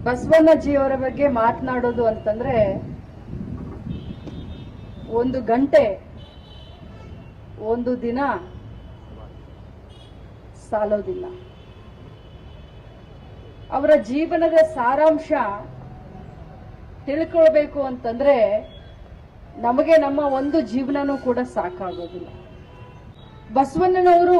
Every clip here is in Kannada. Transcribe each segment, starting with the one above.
ಬಸವಣ್ಣಜಿಯವರ ಬಗ್ಗೆ ಮಾತನಾಡೋದು ಅಂತಂದ್ರೆ ಒಂದು ಗಂಟೆ ಒಂದು ದಿನ ಸಾಲೋದಿಲ್ಲ. ಅವರ ಜೀವನದ ಸಾರಾಂಶ ತಿಳ್ಕೊಳ್ಬೇಕು ಅಂತಂದ್ರೆ ನಮಗೆ ನಮ್ಮ ಒಂದು ಜೀವನನೂ ಕೂಡ ಸಾಕಾಗೋದಿಲ್ಲ. ಬಸವಣ್ಣನವರು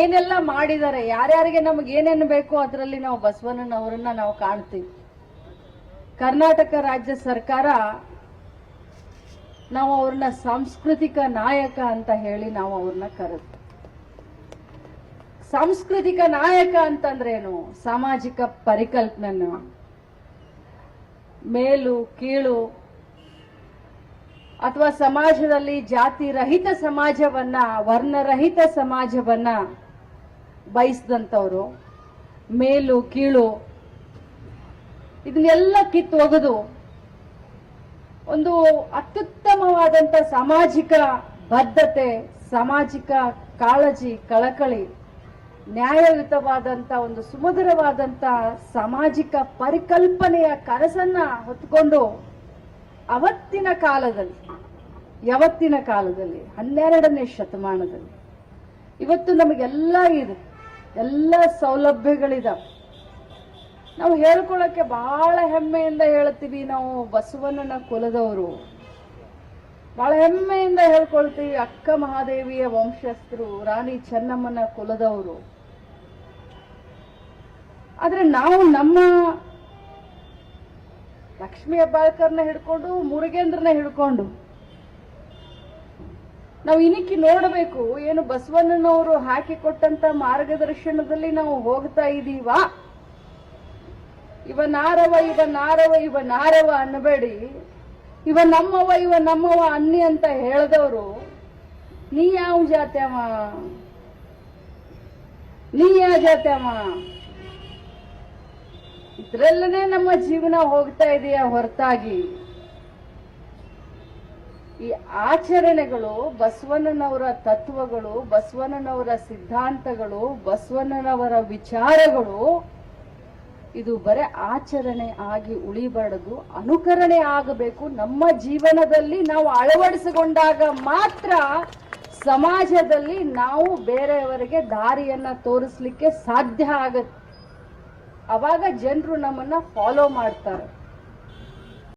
ಏನೆಲ್ಲ ಮಾಡಿದ್ದಾರೆ, ಯಾರ್ಯಾರಿಗೆ ನಮಗೆ ಏನೇನು ಬೇಕೋ ಅದರಲ್ಲಿ ನಾವು ಬಸವಣ್ಣನವರನ್ನ ನಾವು ಕಾಣ್ತೀವಿ. ಕರ್ನಾಟಕ ರಾಜ್ಯ ಸರ್ಕಾರ ನಾವು ಅವ್ರನ್ನ ಸಾಂಸ್ಕೃತಿಕ ನಾಯಕ ಅಂತ ಹೇಳಿ ನಾವು ಅವ್ರನ್ನ ಕರೆದ್ವಿ. ಸಾಂಸ್ಕೃತಿಕ ನಾಯಕ ಅಂತಂದ್ರೇನು? ಸಾಮಾಜಿಕ ಪರಿಕಲ್ಪನೆ, ಮೇಲು ಕೀಳು ಅಥವಾ ಸಮಾಜದಲ್ಲಿ ಜಾತಿ ರಹಿತ ಸಮಾಜವನ್ನ, ವರ್ಣರಹಿತ ಸಮಾಜವನ್ನ ಬಯಸಿದಂಥವ್ರು, ಮೇಲು ಕೀಳು ಇದನ್ನೆಲ್ಲ ಕಿತ್ತೊಗೆದು ಒಂದು ಅತ್ಯುತ್ತಮವಾದಂತ ಸಾಮಾಜಿಕ ಬದ್ಧತೆ, ಸಾಮಾಜಿಕ ಕಾಳಜಿ, ಕಳಕಳಿ, ನ್ಯಾಯಯುತವಾದಂತ ಒಂದು ಸುಮಧುರವಾದಂತ ಸಾಮಾಜಿಕ ಪರಿಕಲ್ಪನೆಯ ಕನಸನ್ನ ಹೊತ್ಕೊಂಡು ಯಾವತ್ತಿನ ಕಾಲದಲ್ಲಿ 12ನೇ ಶತಮಾನದಲ್ಲಿ ಇವತ್ತು ನಮಗೆಲ್ಲ ಇದೆ, ಎಲ್ಲ ಸೌಲಭ್ಯಗಳಿದಾವೆ. ನಾವು ಹೇಳ್ಕೊಳ್ಳೋಕೆ ಬಹಳ ಹೆಮ್ಮೆಯಿಂದ ಹೇಳ್ತೀವಿ, ನಾವು ಬಸವಣ್ಣನ ಕುಲದವರು, ಬಹಳ ಹೆಮ್ಮೆಯಿಂದ ಹೇಳ್ಕೊಳ್ತೀವಿ, ಅಕ್ಕ ಮಹಾದೇವಿಯ ವಂಶಸ್ಥರು, ರಾಣಿ ಚೆನ್ನಮ್ಮನ ಕುಲದವರು. ಆದ್ರೆ ನಾವು ನಮ್ಮ ಲಕ್ಷ್ಮೀ ಹೆಬ್ಬಾಳ್ಕರ್ನ ಹಿಡ್ಕೊಂಡು, ಮುರುಗೇಂದ್ರನ ಹಿಡ್ಕೊಂಡು ನಾವು ಇನಿಕ್ಕಿ ನೋಡಬೇಕು, ಏನು ಬಸವಣ್ಣನವರು ಹಾಕಿಕೊಟ್ಟಂತ ಮಾರ್ಗದರ್ಶನದಲ್ಲಿ ನಾವು ಹೋಗ್ತಾ ಇದ್ದೀವಾ? ಇವ ನಾರವ ಅನ್ನಬೇಡಿ, ಇವ ನಮ್ಮವ ಅನ್ನಿ ಅಂತ ಹೇಳಿದವರು ನೀ ಯಾವ ಜಾತ್ಯವ, ನೀ ಯಾವ ಜಾತ್ಯವ? ಇದ್ರಲ್ಲೇ ನಮ್ಮ ಜೀವನ ಹೋಗ್ತಾ ಇದೆಯಾ ಹೊರತಾಗಿ ಈ ಆಚರಣೆಗಳು, ಬಸವಣ್ಣನವರ ತತ್ವಗಳು, ಬಸವಣ್ಣನವರ ಸಿದ್ಧಾಂತಗಳು, ಬಸವಣ್ಣನವರ ವಿಚಾರಗಳು ಇದು ಬರೀ ಆಚರಣೆ ಆಗಿ ಉಳಿಬಾರದು, ಅನುಕರಣೆ ಆಗಬೇಕು. ನಮ್ಮ ಜೀವನದಲ್ಲಿ ನಾವು ಅಳವಡಿಸಿಕೊಂಡಾಗ ಮಾತ್ರ ಸಮಾಜದಲ್ಲಿ ನಾವು ಬೇರೆಯವರಿಗೆ ದಾರಿಯನ್ನ ತೋರಿಸ್ಲಿಕ್ಕೆ ಸಾಧ್ಯ ಆಗತ್ತೆ. ಅವಾಗ ಜನರು ನಮ್ಮನ್ನ ಫಾಲೋ ಮಾಡ್ತಾರೆ.